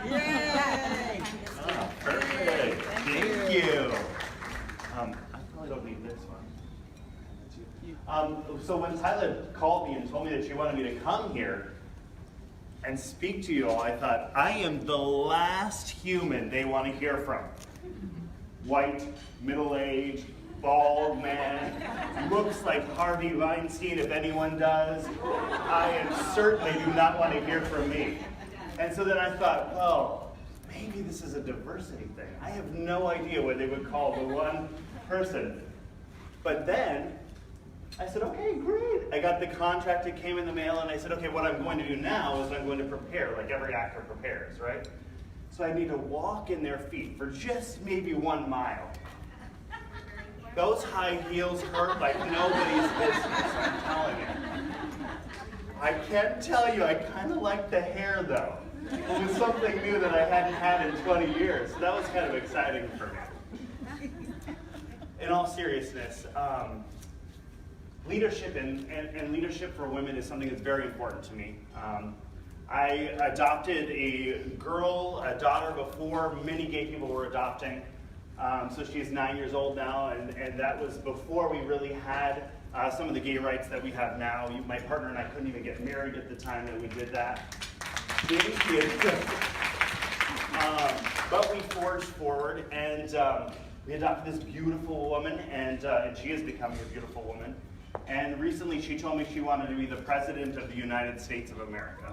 Yay! Oh, perfect. Thank you. I probably don't need this one. So when Tyler called me and told me that she wanted me to come here and speak to you all, I thought, I am the last human they want to hear from. White, middle-aged, bald man, looks like Harvey Weinstein if anyone does. I certainly do not want to hear from me. And so then I thought, well, maybe this is a diversity thing. I have no idea what they would call the one person. But then I said, okay, great. I got the contract, it came in the mail, and I said, okay, what I'm going to do now is I'm going to prepare, like every actor prepares, right? So I need to walk in their feet for just maybe 1 mile. Those high heels hurt like nobody's business, I'm telling you. I can't tell you, I kind of like the hair though. It was something new that I hadn't had in 20 years, so that was kind of exciting for me. In all seriousness, leadership and leadership for women is something that's very important to me. I adopted a daughter before many gay people were adopting. So she's 9 years old now, and that was before we really had some of the gay rights that we have now. My partner and I couldn't even get married at the time that we did that. Thank you. But we forged forward, and we adopted this beautiful woman, and she is becoming a beautiful woman. And recently she told me she wanted to be the President of the United States of America.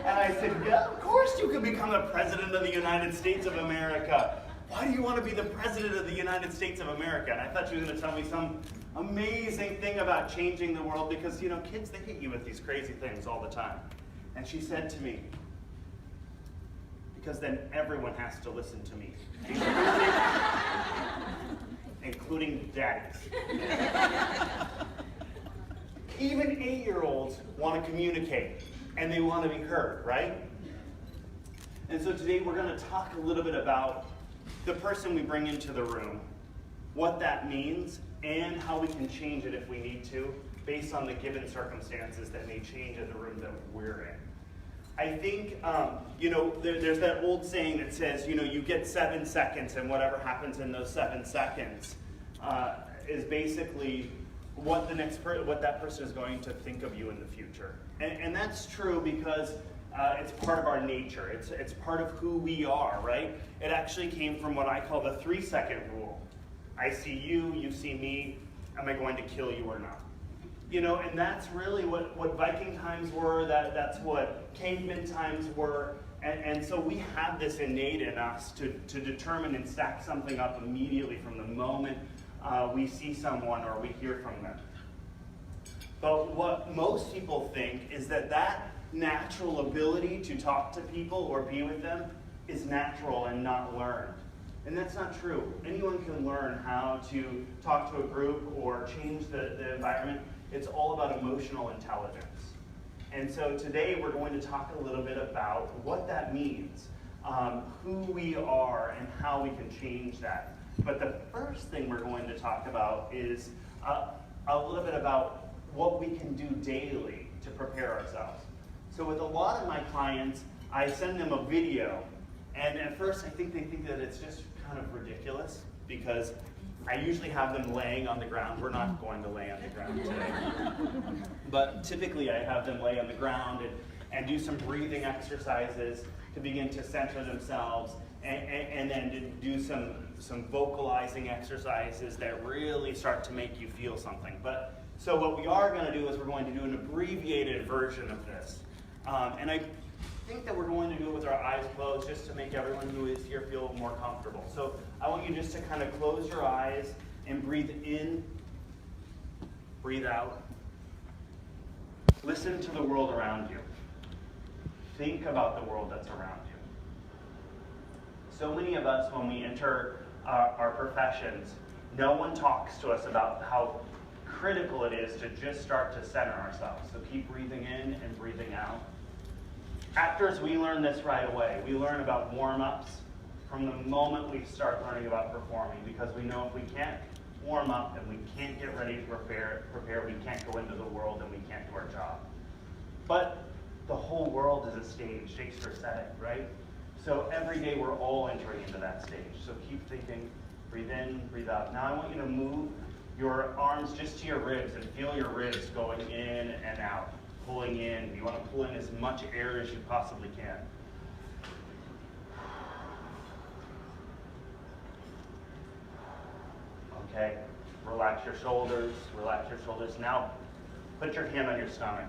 And I said, yeah, of course you can become the President of the United States of America. Why do you want to be the President of the United States of America? And I thought she was going to tell me some amazing thing about changing the world because, you know, kids, they hit you with these crazy things all the time. And she said to me, because then everyone has to listen to me, including daddies. Even 8-year-olds want to communicate, and they want to be heard, right? And so today we're going to talk a little bit about the person we bring into the room, what that means, and how we can change it if we need to, based on the given circumstances that may change in the room that we're in. I think, you know, there's that old saying that says, you know, you get 7 seconds, and whatever happens in those 7 seconds is basically what that person is going to think of you in the future. And that's true because it's part of our nature. It's part of who we are, right? It actually came from what I call the 3-second rule. I see you, you see me, am I going to kill you or not? You know, and that's really what Viking times were, that's what caveman times were, and so we have this innate in us to determine and stack something up immediately from the moment we see someone or we hear from them. But what most people think is that natural ability to talk to people or be with them is natural and not learned. And that's not true. Anyone can learn how to talk to a group or change the environment. It's all about emotional intelligence. And so today we're going to talk a little bit about what that means, who we are, and how we can change that. But the first thing we're going to talk about is a little bit about what we can do daily to prepare ourselves. So with a lot of my clients, I send them a video, and at first I think they think that it's just kind of ridiculous because I usually have them laying on the ground. We're not going to lay on the ground today. But typically I have them lay on the ground and do some breathing exercises to begin to center themselves and then to do some vocalizing exercises that really start to make you feel something. So what we are going to do is we're going to do an abbreviated version of this. And I think that we're going to do it with our eyes closed just to make everyone who is here feel more comfortable. So I want you just to kind of close your eyes and breathe in, breathe out. Listen to the world around you. Think about the world that's around you. So many of us, when we enter our professions, no one talks to us about how critical it is to just start to center ourselves. So keep breathing in and breathing out. Actors, we learn this right away. We learn about warm-ups from the moment we start learning about performing, because we know if we can't warm up and we can't get ready to prepare, we can't go into the world and we can't do our job. But the whole world is a stage. Shakespeare said it, right? So every day we're all entering into that stage. So keep thinking, breathe in, breathe out. Now I want you to move your arms just to your ribs and feel your ribs going in and out, pulling in. You want to pull in as much air as you possibly can. Okay, relax your shoulders, relax your shoulders. Now, put your hand on your stomach.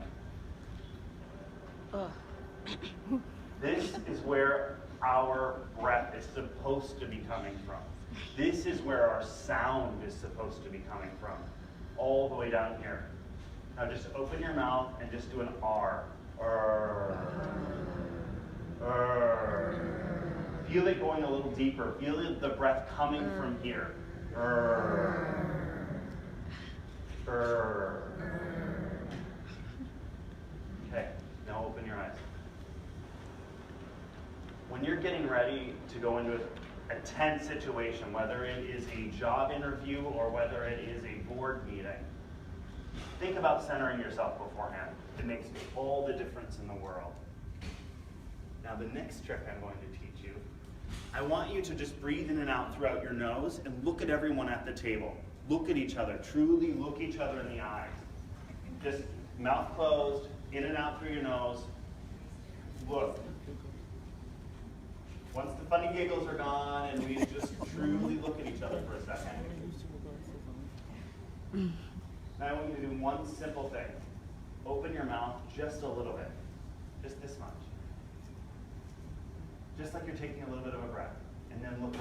This is where our breath is supposed to be coming from. This is where our sound is supposed to be coming from, all the way down here. Now just open your mouth and just do an R. Feel it going a little deeper. Feel the breath coming from here. Okay, now open your eyes. When you're getting ready to go into a tense situation, whether it is a job interview or whether it is a board meeting, think about centering yourself beforehand. It makes all the difference in the world. Now the next trick I'm going to teach you, I want you to just breathe in and out throughout your nose and look at everyone at the table. Look at each other, truly look each other in the eyes. Just mouth closed, in and out through your nose. Look. Once the funny giggles are gone and we just truly look at each other for a second. Now I want you to do one simple thing. Open your mouth just a little bit. Just this much. Just like you're taking a little bit of a breath. And then look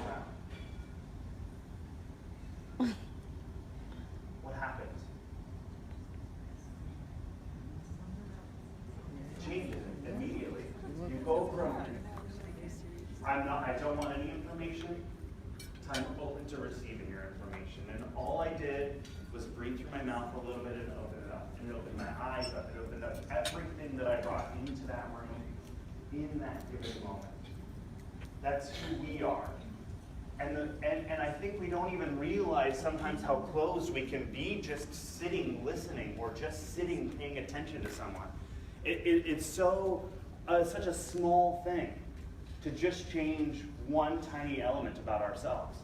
around. What happens? It changes immediately. You go from I don't want any information, to I'm open to receiving your information. And all I did was breathe through my mouth a little bit and open it up. And it opened my eyes up. It opened up everything that I brought into that room in that given moment. That's who we are. And I think we don't even realize sometimes how close we can be just sitting, listening, or just sitting, paying attention to someone. It's such a small thing to just change one tiny element about ourselves.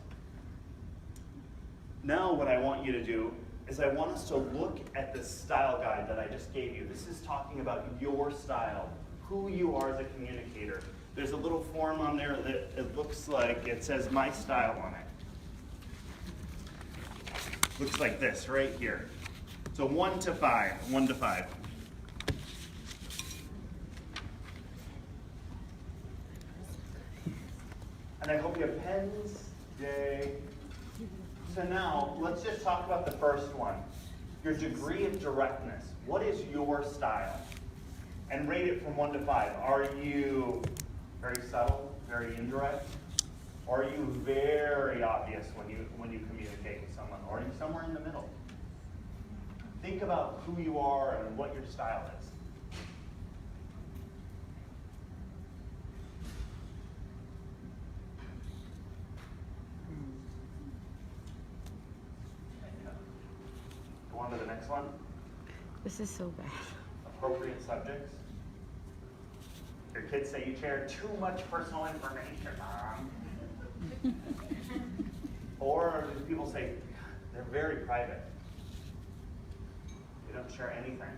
Now what I want you to do is I want us to look at the style guide that I just gave you. This is talking about your style, who you are as a communicator. There's a little form on there that it looks like it says my style on it. Looks like this right here. So 1 to 5, 1 to 5. And I hope you have pens. Yay. So now, let's just talk about the first one. Your degree of directness. What is your style? And rate it from 1 to 5. Are you very subtle, very indirect? Or are you very obvious when you communicate with someone? Or are you somewhere in the middle? Think about who you are and what your style is. Go on to the next one. This is so bad. Appropriate subjects. Your kids say you share too much personal information, Mom. Or people say they're very private. They don't share anything.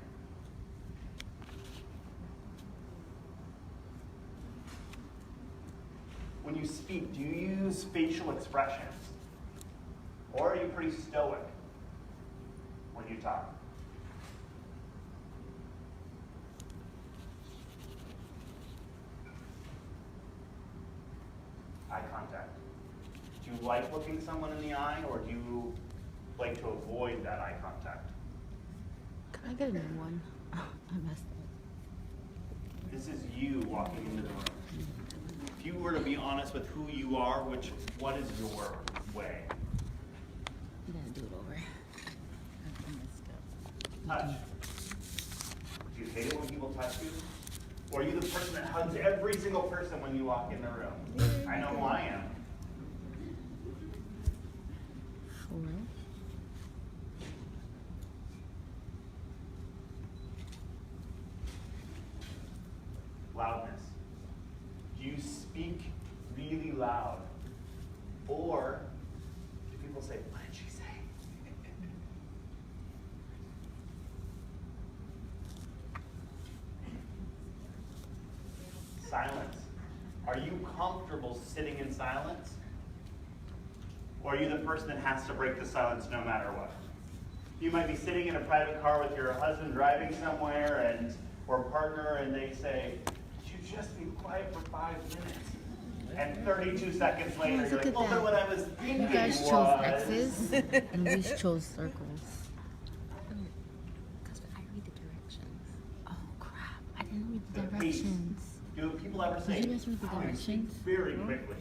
When you speak, do you use facial expressions? Or are you pretty stoic when you talk? Eye contact. Do you like looking someone in the eye, or do you like to avoid that eye contact? Can I get a new one? Oh, I messed up. This is you walking into the room. If you were to be honest with who you are, what is your way? I'm gonna do it over. I messed up. Touch. Do you hate it when people touch you? Or are you the person that hugs every single person when you walk in the room? I know who I am. 4. loudness? Do you speak really loud? Or do people say, what did she say? Silence. Are you comfortable sitting in silence? Or are you the person that has to break the silence no matter what? You might be sitting in a private car with your husband driving somewhere or partner, and they say, could you just be quiet for 5 minutes? And 32 seconds later, you're like, well, no, what I was thinking You guys chose X's, and we chose circles. Because I read the directions. Oh, crap. I didn't read the pace. directions. Do people ever say, Did you guys read the "Oh, you speak directions?" very quickly?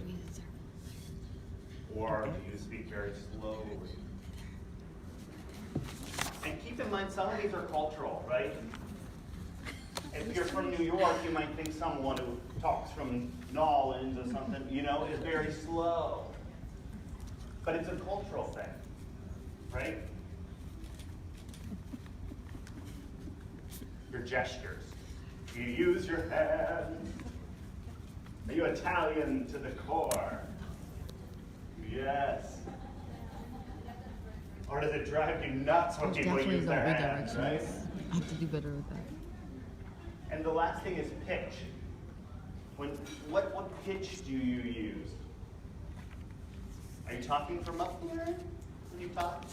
Or do you speak very slowly? And keep in mind, some of these are cultural, right? If you're from New York, you might think someone who talks from Nolans or something, is very slow. But it's a cultural thing, right? Your gestures. You use your hands. Are you Italian to the core? Yes. Or does it drive you nuts when people Definitely use don't their read hands, directions. right? I have to do better with that. And the last thing is pitch. What pitch do you use? Are you talking from up here when you talk?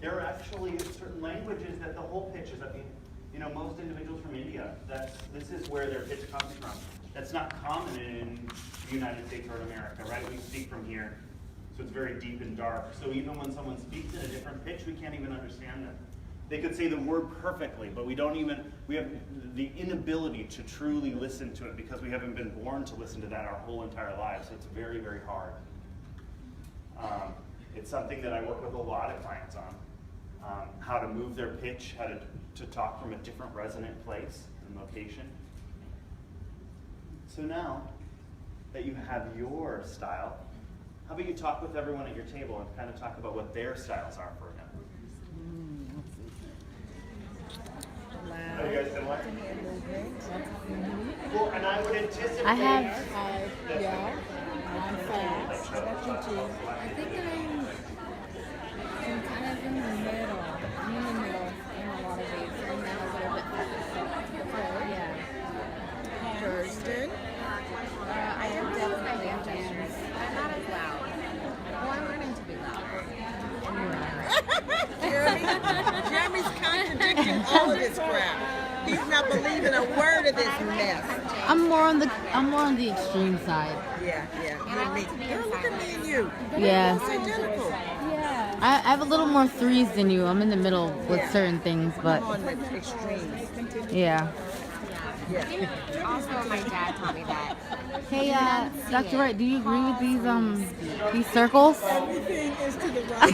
There are actually certain languages that the whole pitch is up. Most individuals from India, this is where their pitch comes from. That's not common in the United States or in America, right? We speak from here, so it's very deep and dark. So even when someone speaks in a different pitch, we can't even understand them. They could say the word perfectly, but we have the inability to truly listen to it because we haven't been born to listen to that our whole entire lives. So it's very, very hard. It's something that I work with a lot of clients on, how to move their pitch, how to talk from a different resonant place and location. So now that you have your style, how about you talk with everyone at your table and kind of talk about what their styles are for them? Are you guys similar? Well, and I would anticipate. I have. Yeah, I'm fast. I think I'm kind of in the middle. I'm in the middle in a lot of ways. And then a little bit further. Yeah. Thurston. I am definitely a gestures. I'm not as loud. Well, I'm learning to be louder. Jeremy's contradicting all of this crap. He's not believing a word of this mess. I'm more on the extreme side. Yeah. And I like to be Girl, look at me and you. Yeah. It's identical. Yeah. I have a little more threes than you. I'm in the middle with certain things, but I'm on the extremes. yeah. Yeah. Also, my dad taught me that. Hey, Dr. Wright, do you agree with these circles? Everything is to the right.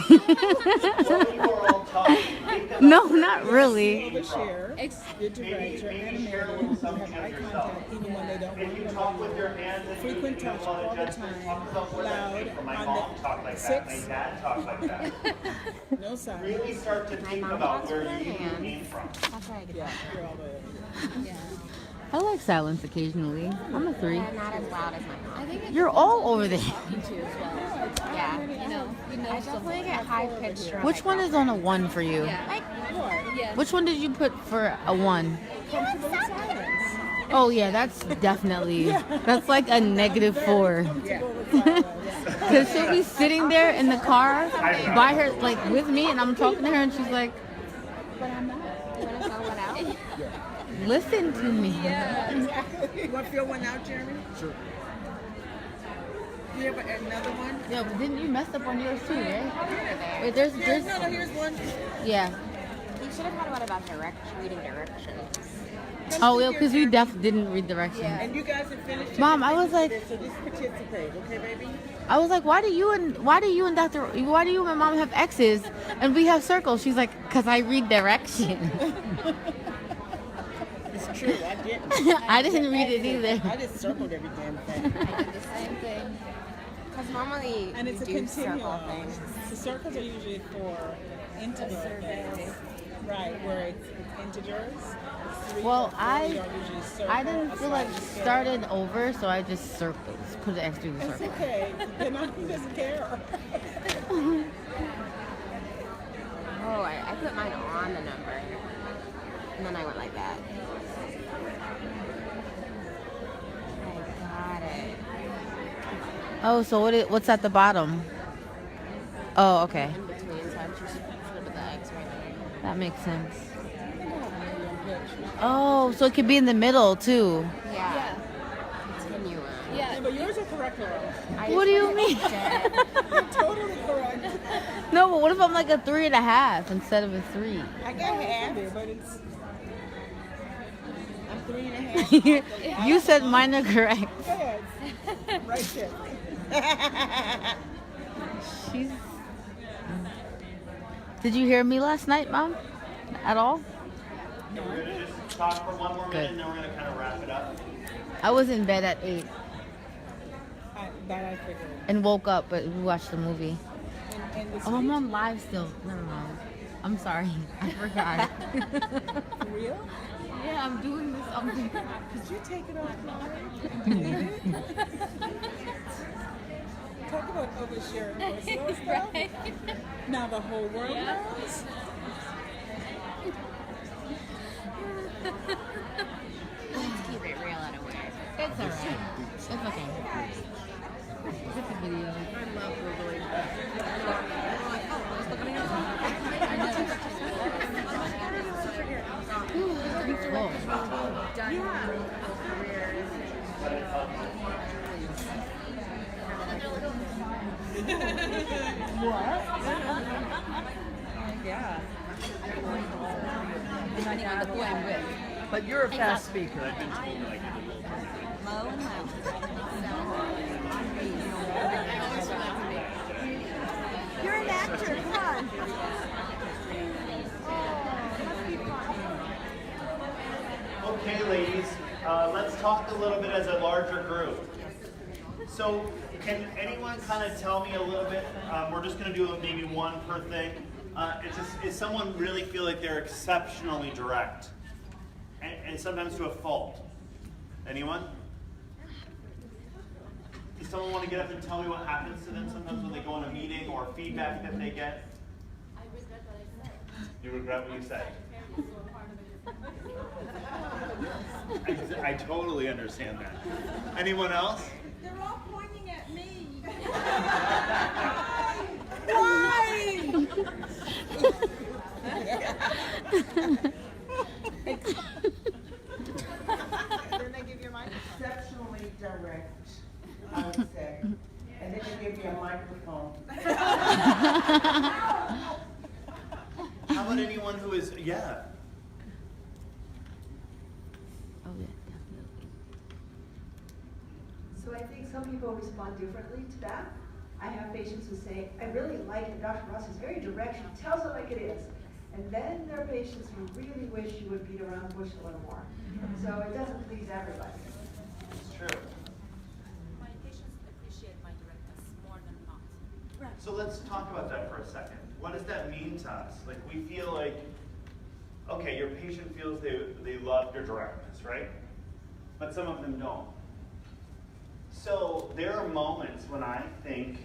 While you are all talking, think about No, not really. Over share. Your director maybe and share a Mary little who something have eye of yourself. contact even when they don't If want you to. talk with your hands and Frequent you touch want all to the just time. talk about where that came Loud from. My on mom the talked like that. My 6. dad talked like that. No silence. Really start to think mom about talks where with her you hands. came from. That's where I get Yeah, that. you're all the way. I like silence occasionally. I'm a 3. I'm not as loud as my mom. You're all over there. Yeah. I definitely get high pitched. Which one is on a 1 for you? Like, Which one did you put for a 1? Comfortable with silence. Oh yeah, that's definitely, that's like a -4. Comfortable with silence. Because she'll be sitting there in the car by her, like with me, and I'm talking to her, and she's like, But I'm not. you want to fill one out? listen to me. Yeah, exactly. You want to fill one out, Jeremy? Sure. You have another one? Yeah, but didn't you mess up on yours too, right? Wait, there's, No, here's one. yeah. You should have had one about reading directions. Oh, yeah, because we didn't read directions. And you guys have finished. Mom, I was like, So just participate, okay, baby? I was like, why do you and Mom have X's and we have circles? She's like, because I read directions. It's true, I didn't. I didn't read it either. I just circled every damn thing. I did the same thing. Because normally And it's you a do circle continuum. things. The circles are usually for intimate things. Right, where it's integers. It's 3 Well, or 4, you don't usually circle. I didn't That's feel why like you scale. started over, so I just circled, just put an X through the It's circle. okay. Then he doesn't care. Oh, I put mine on the number. And then I went like that. I got it. Oh, so what's at the bottom? Oh, okay. In between, so I just put the X right there. That makes sense. Oh, so it could be in the middle too. Yeah. Continuum. Yeah, but yours are correct, Laura. What do you mean? You're totally correct. No, but what if I'm like a 3.5 instead of a 3? I got half, but it's. I'm 3.5. You said mine are correct. Go ahead. Right there. She's. Did you hear me last night, Mom? At all? We're going to just talk for one more minute Good. and then we're going to kind of wrap it up. I was in bed at 8 That I figured. and woke up, but we watched the movie. And this Oh, I'm on live still. Never mind. I'm sorry. I forgot. for real? Yeah, I'm doing this. Did you take it offline? Talk about oversharing personal stuff. Now the whole world knows. Let's keep it real at a way. It's alright. It's okay. It's a video. I love Googling. Yeah. Depending on the who I'm with. But you're a fast speaker. You're an actor. Come on. Okay, ladies, let's talk a little bit as a larger group. So, can anyone kind of tell me a little bit? We're just going to do maybe one per thing. Is someone really feel like they're exceptionally direct, and sometimes to a fault? Anyone? Does someone want to get up and tell me what happens to them sometimes when they go in a meeting or feedback that they get? I regret what I said. You regret what you said. I totally understand that. Anyone else? They're all pointing at me. Why? Then they give you a microphone. Exceptionally direct, I would say. And then they give me a microphone. How about anyone who is, yeah. Oh, yeah, definitely. So I think some people respond differently to that. I have patients who say, I really like it, Dr. Ross is very direct, she tells it like it is. And then there are patients who really wish she would beat around the bush a little more. So it doesn't please everybody. It's true. My patients appreciate my directness more than not. So let's talk about that for a second. What does that mean to us? Like, we feel like, okay, your patient feels they love your directness, right? But some of them don't. So there are moments when I think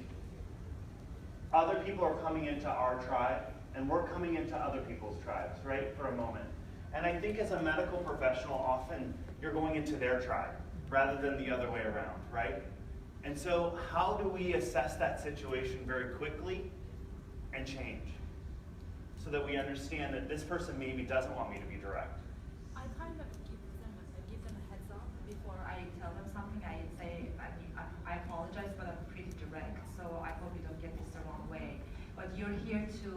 other people are coming into our tribe and we're coming into other people's tribes, right, for a moment. And I think as a medical professional, often you're going into their tribe rather than the other way around, right? And so how do we assess that situation very quickly and change so that we understand that this person maybe doesn't want me to be direct? I kind of give them a heads up before I tell them something. I say, I apologize, but I'm pretty direct, so I hope you don't get this the wrong way. But you're here to,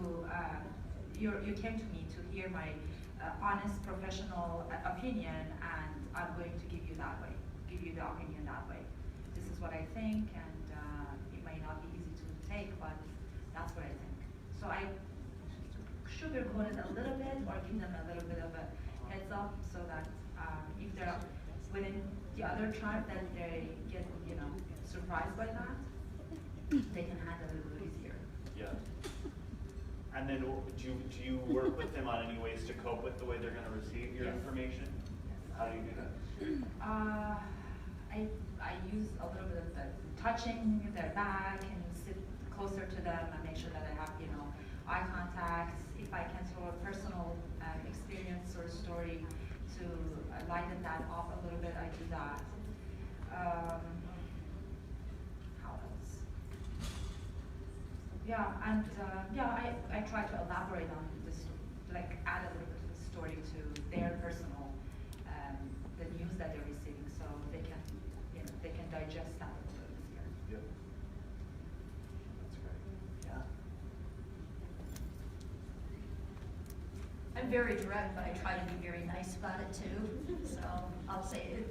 you came to me to hear my honest professional opinion, and I'm going to give you that way, give you the opinion that way. This is what I think, and it may not be easy to take, but that's what I think. So I sugarcoat it a little bit, or give them a little bit of a heads up, so that if they're within the other tribe, that they get, surprised by that, they can handle it a little easier. Yeah. And then do you work with them on any ways to cope with the way they're going to receive your information? How do you do that? I use a little bit of the touching their back and sit closer to them and make sure that I have, eye contact. If I can throw a personal experience or story to lighten that up a little bit, I do that. How else? Yeah, and I try to elaborate on this, like add a little bit of the story to their personal, the news that they're receiving, so they can, they can digest that a little bit easier. Yep. That's great. Yeah. I'm very direct, but I try to be very nice about it too. So I'll say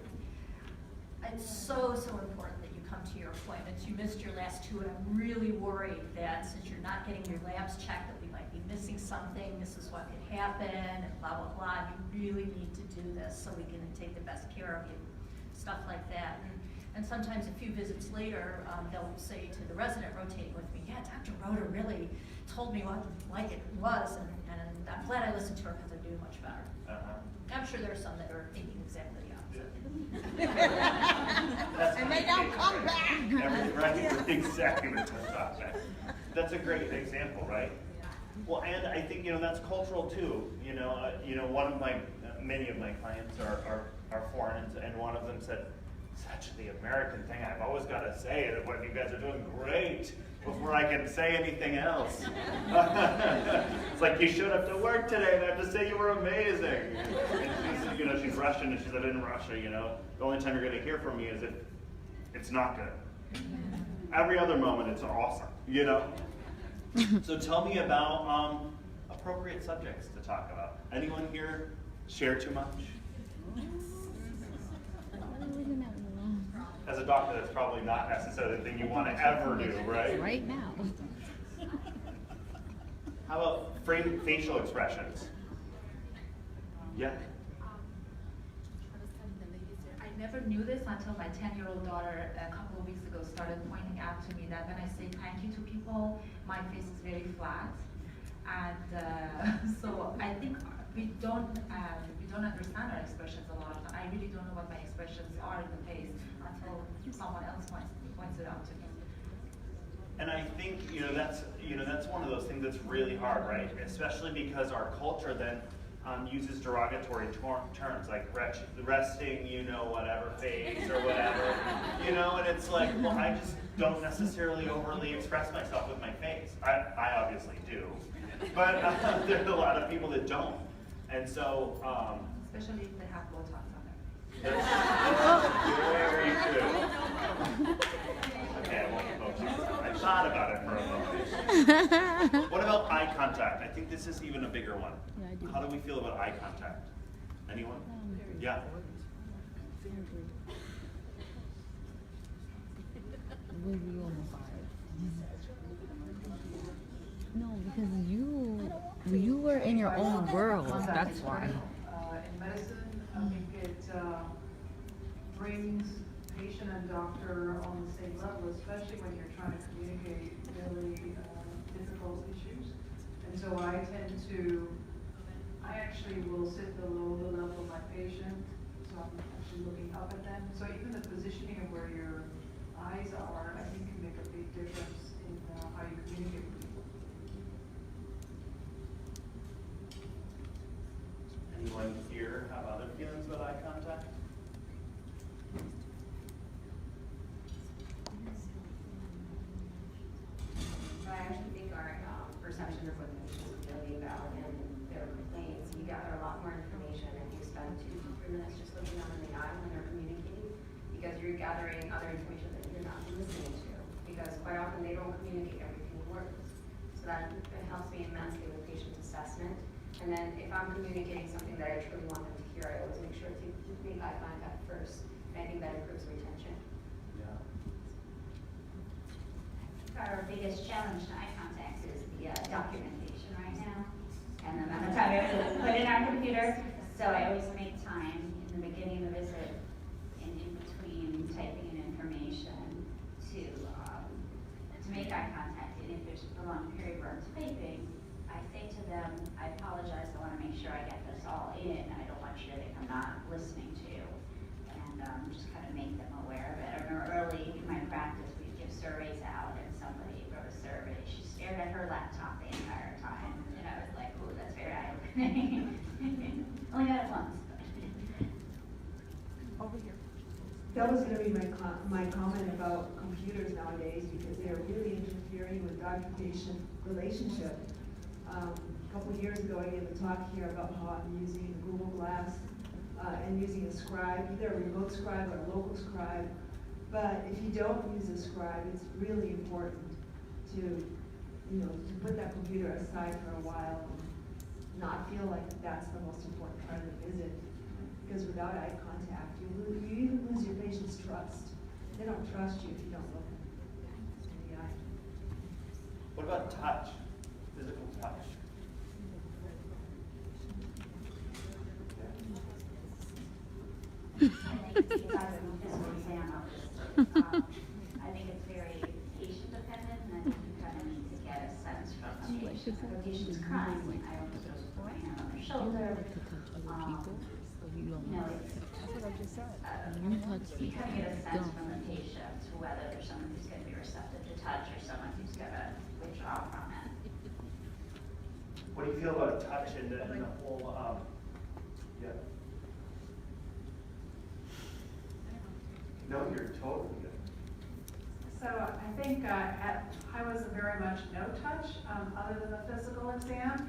it's so important that you come to your appointments. You missed your last two, and I'm really worried that since you're not getting your labs checked, that we might be missing something. This is what could happen, and blah, blah, blah. You really need to do this so we can take the best care of you. Stuff like that. And sometimes a few visits later, they'll say to the resident rotating with me, yeah, Dr. Rhoda really told me what like it was, and I'm glad I listened to her because I'm doing much better. I'm sure there are some that are thinking exactly the opposite. And they don't come back. Right, exactly what we're talking about. That's a great example, right? Well, and I think that's cultural too. One of many of my clients are foreign, and one of them said, "Such the American thing. I've always got to say that what you guys are doing great before I can say anything else." It's like, you showed up to work today and I have to say you were amazing. And she's Russian, and she said, in Russia, the only time you're going to hear from me is if it's not good. Every other moment it's awesome, So tell me about appropriate subjects to talk about. Anyone here share too much? As a doctor, that's probably not necessarily the thing you want to ever do, right? Right now. How about facial expressions? Yeah. I never knew this until my 10-year-old daughter a couple of weeks ago started pointing out to me that when I say thank you to people, my face is very flat. And so I think we don't understand our expressions a lot of times. I really don't know what my expressions are in the face until someone else points it out to me. And I think that's one of those things that's really hard, right? Especially because our culture then uses derogatory terms like resting, whatever face or whatever, and it's like, well, I just don't necessarily overly express myself with my face. I obviously do, but there's a lot of people that don't, and so especially if they have Botox on them. Very true. Okay, I won't focus. I thought about it for a moment. What about eye contact? I think this is even a bigger one. Yeah, I do. How do we feel about eye contact? Anyone? Yeah. No, because you were in your own world. That's why. In medicine, I think it brings patient and doctor on the same level, especially when you're trying to communicate really difficult issues. And so I actually will sit below the level of my patient, so I'm actually looking up at them. So even the positioning of where your eyes are, I think can make a big difference in how you communicate with people. Anyone here have other feelings about eye contact? I actually think our perception of what the patient is really about and their complaints, you gather a lot more information and you spend 2-3 minutes just looking them in the eye when they're communicating, because you're gathering other information that you're not listening to, because quite often they don't communicate everything in words. So that it helps me immensely with patient assessment. And then if I'm communicating something that I truly want them to hear, I always make sure to make eye contact first, and I think that improves retention. Yeah. Our biggest challenge to eye contact is the documentation right now, and the amount of time we have to put in our computer. So I always make time in the beginning of the visit and in between typing in information to make eye contact. And if there's a prolonged period where I'm typing, I Only got it once. Over here. That was gonna be my comment about computers nowadays, because they're really interfering with doctor-patient relationship. A couple of years ago, I gave a talk here about how I'm using Google Glass, and using a scribe, either a remote scribe or a local scribe. But if you don't use a scribe, it's really important to, to put that computer aside for a while and not feel like that's the most important part of the visit. Because without eye contact, you even lose your patient's trust. They don't trust you if you don't look in the eye. What about touch? Physical touch? I think if I were in physical exam, I think it's very patient dependent, and I think you kind of need to get a sense from the patient. If a patient's crying, I don't just put my hand on their shoulder. That's what I just said. You kind of get a sense from the patient whether there's someone who's going to be receptive to touch or someone who's going to withdraw from it. What do you feel about touch and the whole, yeah? No, you're totally good. So I think I was very much no touch, other than the physical exam,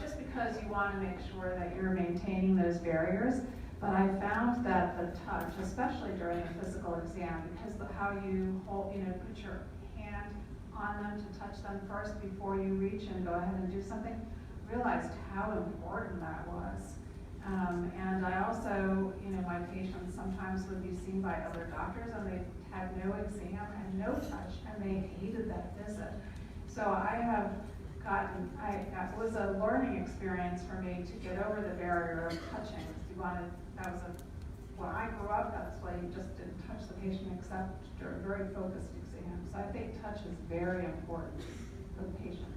just because you want to make sure that you're maintaining those barriers. But I found that the touch, especially during a physical exam, because of how you hold, put your hand on them to touch them first before you reach and go ahead and do something, realized how important that was. And I also, my patients sometimes would be seen by other doctors and they had no exam and no touch, and they hated that visit. So I have gotten, it was a learning experience for me to get over the barrier of touching. When I grew up, that's why you just didn't touch the patient except during very focused exams. So I think touch is very important for the patient.